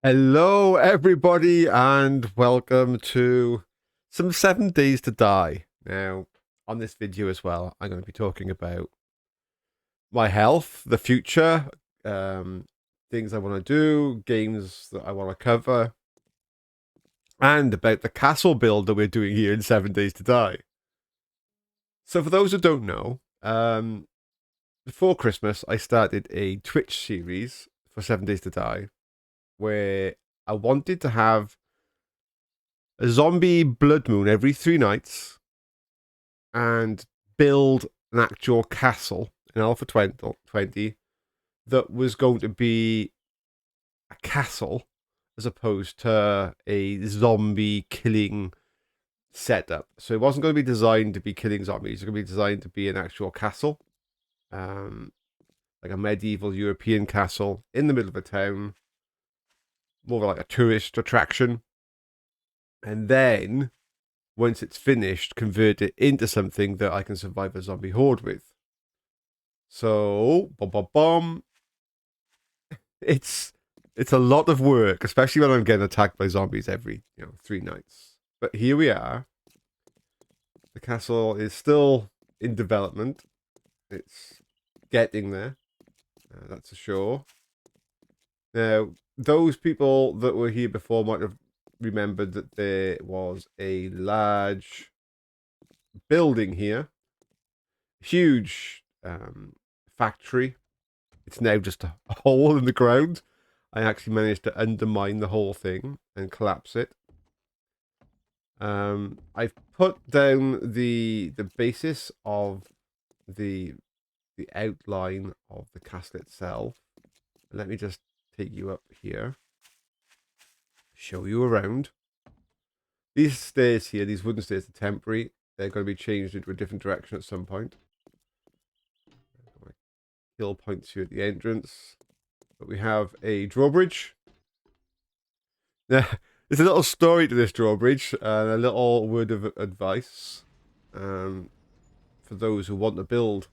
Hello, everybody, and welcome to some 7 Days to Die. Now, on this video as well, I'm going to be talking about my health, the future, um, things I want to do, games that I want to cover, and about the castle build that we're doing here in 7 Days to Die. So, for those who don't know, before Christmas, I started a Twitch series for 7 Days to Die where I wanted to have a zombie blood moon every 3 nights and build an actual castle in Alpha 20 that was going to be a castle as opposed to a zombie killing setup. So it wasn't going to be designed to be killing zombies. It was going to be designed to be an actual castle, um, like a medieval European castle in the middle of a town, more like a tourist attraction. And then once it's finished, convert it into something that I can survive a zombie horde with. So, it's it's a lot of work, especially when I'm getting attacked by zombies every 3 nights. But here we are. The castle is still in development. It's getting there. That's for sure. Now, those people that were here before might have remembered that there was a large building here, huge factory. It's now just a hole in the ground. I actually managed to undermine the whole thing and collapse it. I've put down the basis of the outline of the castle itself. Let me just take you up here, show you around. These stairs here, these wooden stairs, are temporary. They're going to be changed into a different direction at some point. Kill points here at the entrance. But we have a drawbridge. Now, there's a little story to this drawbridge and a little word of advice for those who want to build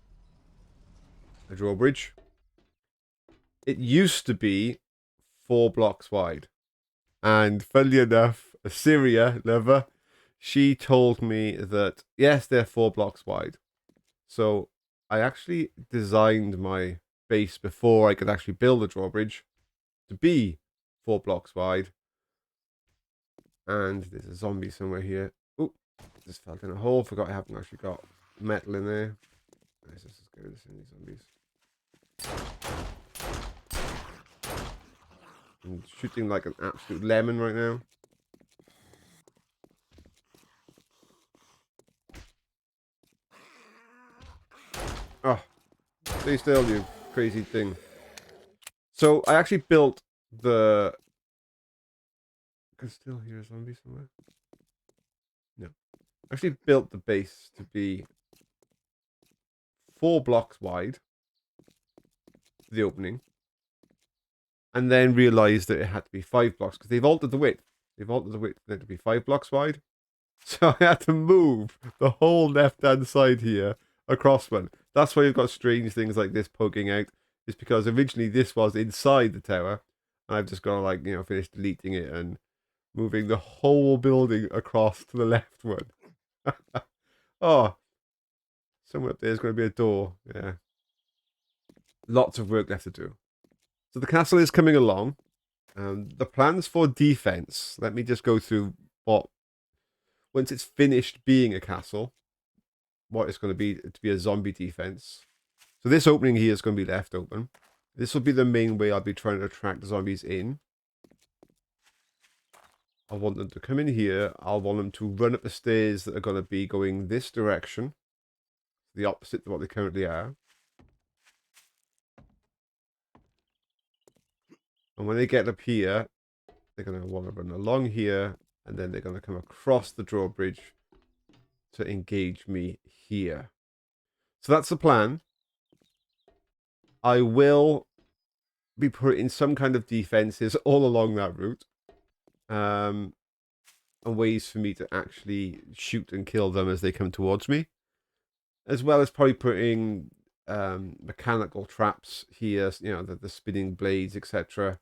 a drawbridge. It used to be 4 blocks wide. And funnily enough, Assyria, never, she told me that, yes, they're 4 blocks wide. So I actually designed my base before I could actually build a drawbridge to be 4 blocks wide. And there's a zombie somewhere here. Oh, just fell in a hole. Forgot I haven't actually got metal in there. Let's just get rid of these zombies. I'm shooting like an absolute lemon right now. Oh, stay still, you crazy thing. So I actually built the... I can still hear a zombie somewhere. No. I actually built the base to be 4 blocks wide. The opening. And then realized that it had to be 5 blocks because they've altered the width. They've altered the width for it to be 5 blocks wide. So I had to move the whole left-hand side here across one. That's why you've got strange things like this poking out. It's because originally this was inside the tower. And I've just got to, like, finish deleting it and moving the whole building across to the left one. Oh, somewhere up there is going to be a door. Yeah. Lots of work left to do. So the castle is coming along. The plans for defense. Let me just go through what, once it's finished being a castle, what it's going to be a zombie defense. So this opening here is going to be left open. This will be the main way I'll be trying to attract the zombies in. I want them to come in here. I'll want them to run up the stairs that are going to be going this direction. The opposite to what they currently are. And when they get up here, they're going to want to run along here. And then they're going to come across the drawbridge to engage me here. So that's the plan. I will be putting some kind of defenses all along that route. And ways for me to actually shoot and kill them as they come towards me. As well as probably putting mechanical traps here, the spinning blades, etc.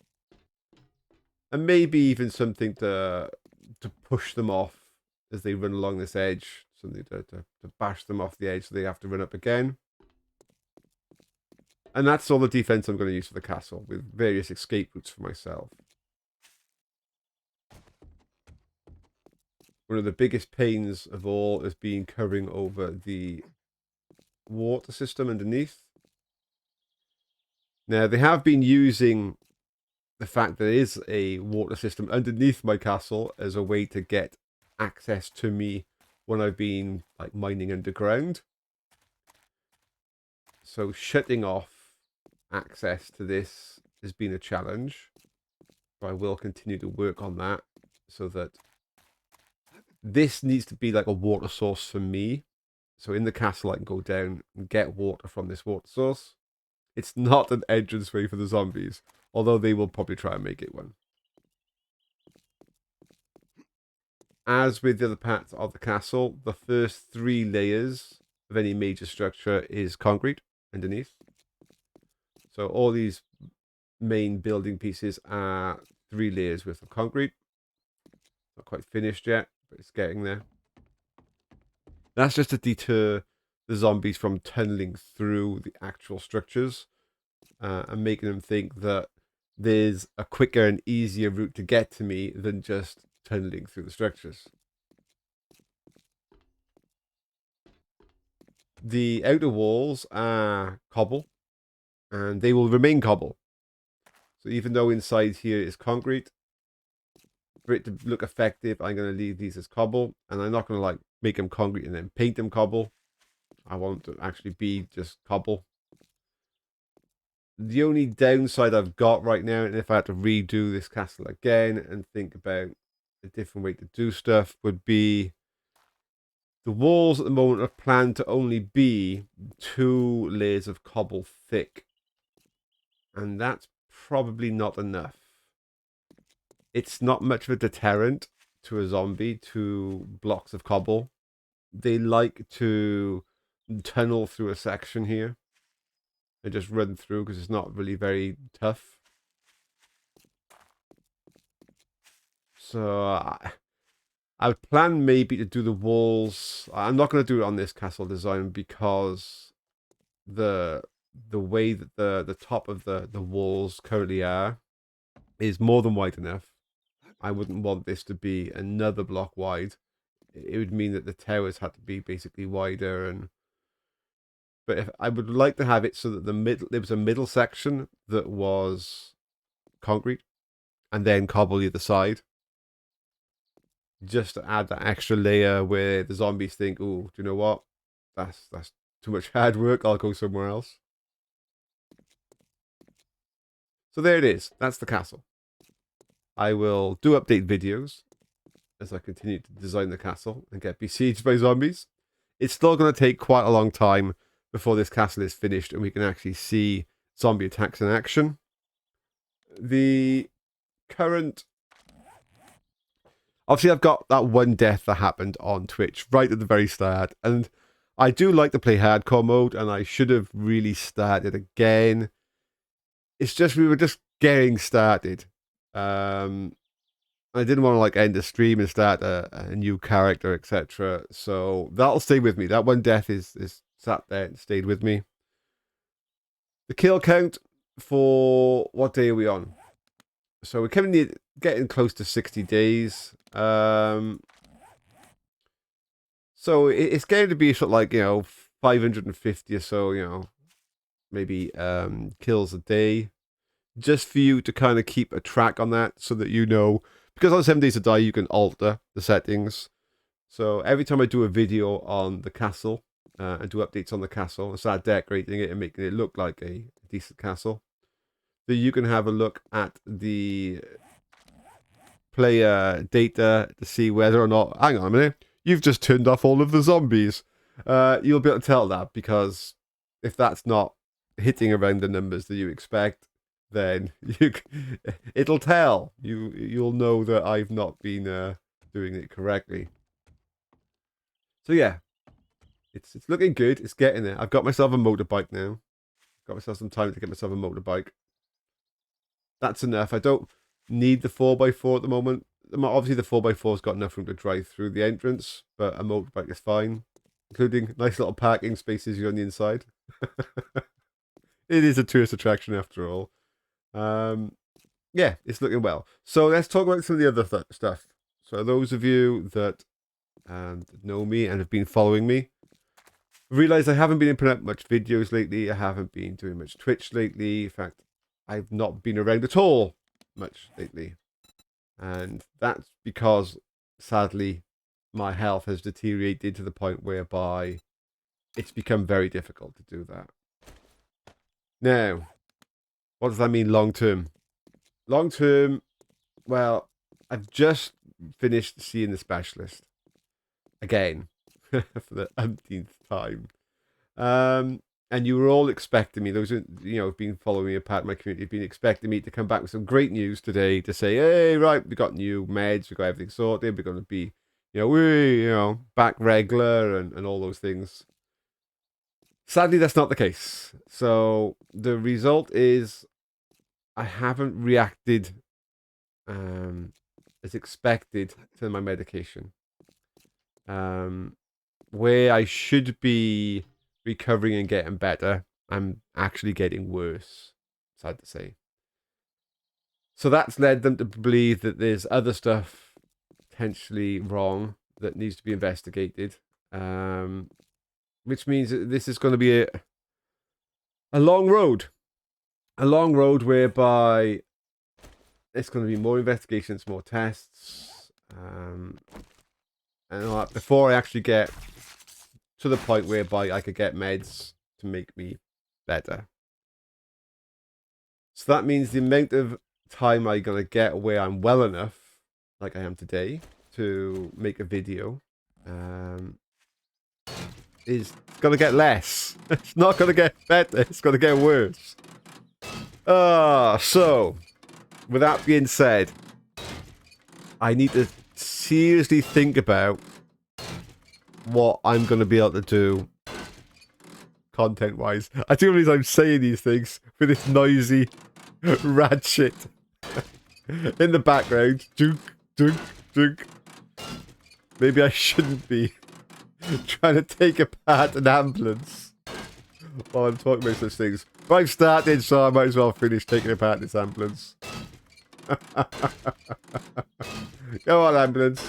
And maybe even something to push them off as they run along this edge. Something to bash them off the edge so they have to run up again. And that's all the defense I'm going to use for the castle, with various escape routes for myself. One of the biggest pains of all has been covering over the water system underneath. Now, they have been using the fact there is a water system underneath my castle as a way to get access to me when I've been like mining underground. So shutting off access to this has been a challenge. But I will continue to work on that so that this needs to be like a water source for me. So in the castle I can go down and get water from this water source. It's not an entranceway for the zombies, although they will probably try and make it one. As with the other parts of the castle, the first 3 layers of any major structure is concrete underneath. So all these main building pieces are 3 layers worth of concrete. Not quite finished yet, but it's getting there. That's just to deter the zombies from tunneling through the actual structures and making them think that there's a quicker and easier route to get to me than just tunneling through the structures. The outer walls are cobble, and they will remain cobble. So even though inside here is concrete, for it to look effective, I'm going to leave these as cobble, and I'm not going to like make them concrete and then paint them cobble. I want them to actually be just cobble. The only downside I've got right now, and if I had to redo this castle again and think about a different way to do stuff, would be the walls at the moment are planned to only be 2 layers of cobble thick. And that's probably not enough. It's not much of a deterrent to a zombie, to blocks of cobble. They like to tunnel through a section here and just run through because it's not really very tough. So I would plan maybe to do the walls. I'm not going to do it on this castle design because the way that the top of the walls currently are is more than wide enough. I wouldn't want this to be another block wide. It would mean that the towers had to be basically wider, and but if I would like to have it so that there was a middle section that was concrete and then cobble either side, just to add that extra layer where the zombies think, oh, do you know what? That's too much hard work. I'll go somewhere else. So there it is. That's the castle. I will do update videos as I continue to design the castle and get besieged by zombies. It's still going to take quite a long time before this castle is finished and we can actually see zombie attacks in action. The current... Obviously, I've got that one death that happened on Twitch right at the very start. And I do like to play hardcore mode, and I should have really started again. It's just, we were just getting started. I didn't want to like end the stream and start a new character, etc. So that'll stay with me. That one death is sat there and stayed with me. The kill count for what day are we on? So we're getting close to 60 days. So it's going to be sort of like, 550 or so, maybe kills a day. Just for you to kind of keep a track on that so that you know, because on 7 Days to Die you can alter the settings. So every time I do a video on the castle and do updates on the castle and start decorating it and making it look like a decent castle, then you can have a look at the player data to see whether or not, hang on a minute, you've just turned off all of the zombies. You'll be able to tell that, because if that's not hitting around the numbers that you expect, then it'll tell. You'll know that I've not been doing it correctly. So yeah, it's looking good. It's getting there. I've got myself a motorbike now. Got myself some time to get myself a motorbike. That's enough. I don't need the 4x4 at the moment. Obviously, the 4x4's got enough room to drive through the entrance, but a motorbike is fine, including nice little parking spaces here on the inside. It is a tourist attraction after all. Yeah, it's looking well. So let's talk about some of the other stuff. So those of you that know me and have been following me realize I haven't been putting up much videos lately. I haven't been doing much Twitch lately. In fact, I've not been around at all much lately. And that's because, sadly, my health has deteriorated to the point whereby it's become very difficult to do that. Now, what does that mean long term? Long term, well, I've just finished seeing the specialist again for the umpteenth time. And you were all expecting me, those who, have been following me, a part of my community, have been expecting me to come back with some great news today to say, hey, right, we got new meds, we got everything sorted, we're going to be, back regular and all those things. Sadly, that's not the case. So the result is I haven't reacted as expected to my medication. Where I should be recovering and getting better, I'm actually getting worse, sad to say. So that's led them to believe that there's other stuff potentially wrong that needs to be investigated, which means that this is going to be a long road. A long road whereby it's going to be more investigations, more tests, and all that before I actually get to the point whereby I could get meds to make me better. So that means the amount of time I'm going to get where I'm well enough, like I am today, to make a video, is going to get less. It's not going to get better. It's going to get worse. So, with that being said, I need to seriously think about what I'm going to be able to do content-wise. I do realize I'm saying these things with this noisy rad shit in the background. Dunk, dunk, dunk. Maybe I shouldn't be trying to take apart an ambulance while I'm talking about such things. But I've started, so I might as well finish taking apart this ambulance. Go on, ambulance.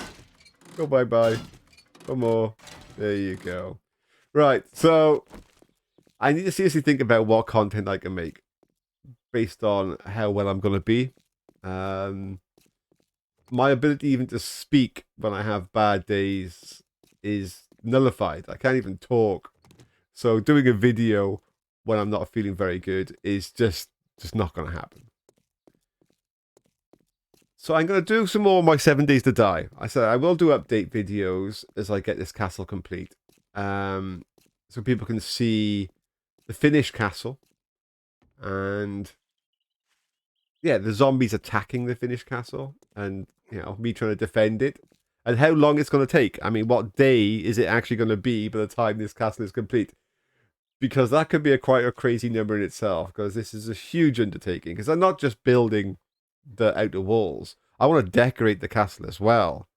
Go bye-bye. One more. There you go. Right, so I need to seriously think about what content I can make based on how well I'm going to be. My ability even to speak when I have bad days is nullified. I can't even talk. So doing a video when I'm not feeling very good is just not going to happen. So I'm going to do some more of my 7 Days to Die. I said I will do update videos as I get this castle complete. So people can see the finished castle. And yeah, the zombies attacking the finished castle. And, me trying to defend it. And how long it's going to take. I mean, what day is it actually going to be by the time this castle is complete? Because that could be quite a crazy number in itself. Because this is a huge undertaking. Because I'm not just building the outer walls. I want to decorate the castle as well.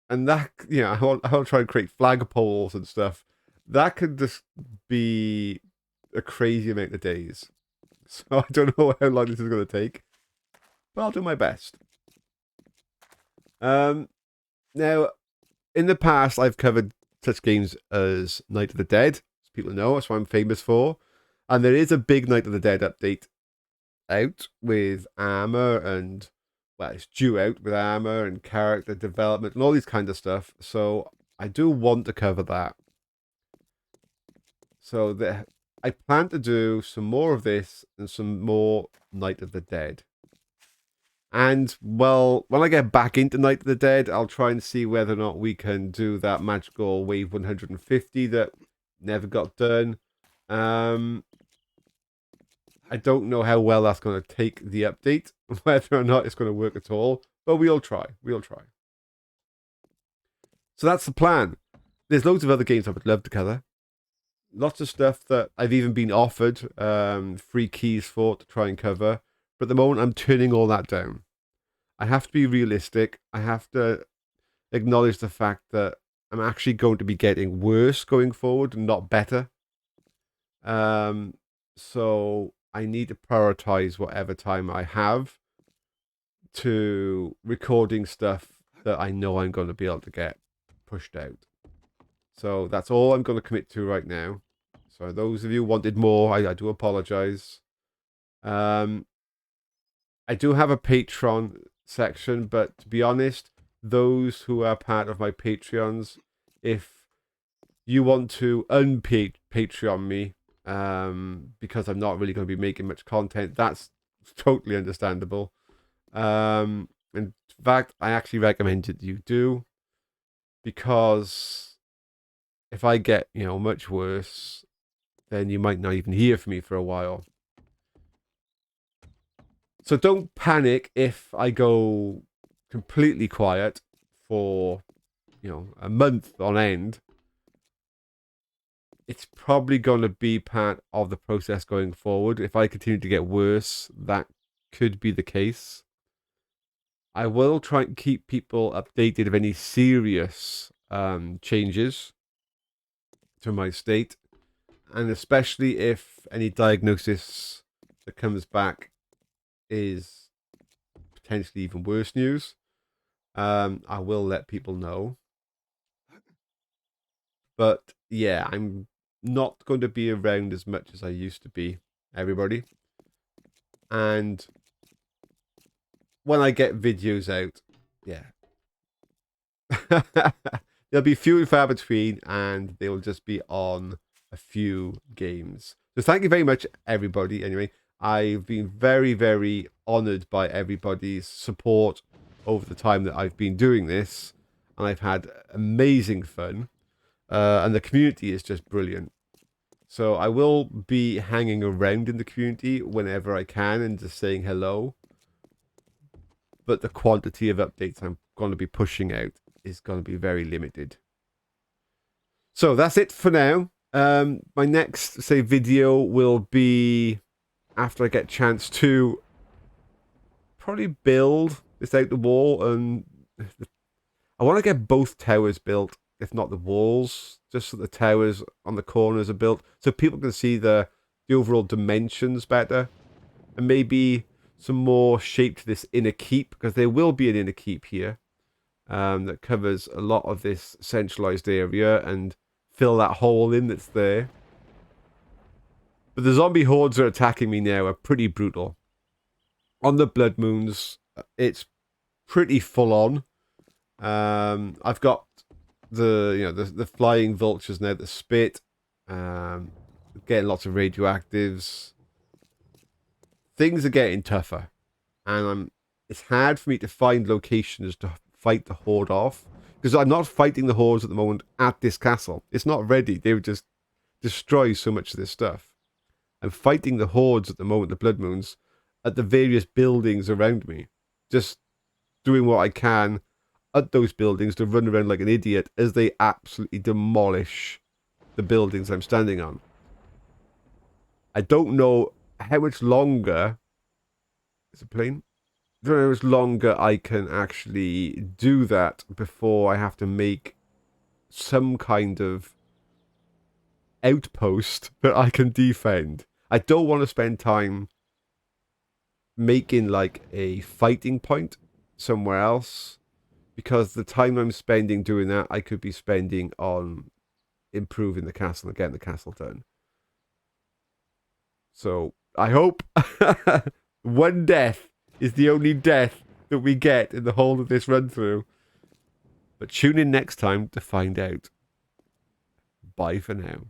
And that, I want to try and create flagpoles and stuff. That could just be a crazy amount of days. So I don't know how long this is going to take. But I'll do my best. Now, in the past, I've covered such games as Night of the Dead. As people know, that's what I'm famous for. And there is a big Night of the Dead update out with armor and, well, it's due out with armor and character development and all these kind of stuff. So I do want to cover that. So I plan to do some more of this and some more Night of the Dead. And, well, when I get back into Night of the Dead, I'll try and see whether or not we can do that magical wave 150 that never got done. I don't know how well that's going to take the update, whether or not it's going to work at all, but we'll try. We'll try. So that's the plan. There's loads of other games I would love to cover. Lots of stuff that I've even been offered free keys for to try and cover. But at the moment, I'm turning all that down. I have to be realistic. I have to acknowledge the fact that I'm actually going to be getting worse going forward, not better. So I need to prioritize whatever time I have to recording stuff that I know I'm going to be able to get pushed out. So that's all I'm going to commit to right now. So those of you who wanted more, I do apologize. I do have a Patreon section, but to be honest, those who are part of my Patreons, if you want to Patreon me, because I'm not really going to be making much content, that's totally understandable. In fact, I actually recommend that you do, because if I get, much worse, then you might not even hear from me for a while. So don't panic if I go completely quiet for, a month on end. It's probably going to be part of the process going forward. If I continue to get worse, that could be the case. I will try and keep people updated of any serious changes to my state. And especially if any diagnosis that comes back is potentially even worse news, I will let people know. But yeah, I'm not going to be around as much as I used to be, everybody. And when I get videos out, yeah, they'll be few and far between, and they will just be on a few games. So thank you very much, everybody. Anyway, I've been very, very honored by everybody's support over the time that I've been doing this, and I've had amazing fun, and the community is just brilliant. So I will be hanging around in the community whenever I can and just saying hello. But the quantity of updates I'm going to be pushing out is going to be very limited. So that's it for now. My next, video will be after I get a chance to probably build this out the wall, and I want to get both towers built, if not the walls, just so the towers on the corners are built, so people can see the overall dimensions better, and maybe some more shape to this inner keep, because there will be an inner keep here that covers a lot of this centralized area and fill that hole in that's there. But the zombie hordes that are attacking me now are pretty brutal. On the blood moons, it's pretty full on. I've got the flying vultures now that spit, getting lots of radioactives. Things are getting tougher, and it's hard for me to find locations to fight the horde off, because I'm not fighting the hordes at the moment at this castle. It's not ready. They would just destroy so much of this stuff. I'm fighting the hordes at the moment, the blood moons, at the various buildings around me, just doing what I can at those buildings to run around like an idiot as they absolutely demolish the buildings I'm standing on. I don't know how much longer... Is it a plane? I don't know how much longer I can actually do that before I have to make some kind of outpost that I can defend. I don't want to spend time making like a fighting point somewhere else, because the time I'm spending doing that, I could be spending on improving the castle and getting the castle done. So I hope one death is the only death that we get in the whole of this run through. But tune in next time to find out. Bye for now.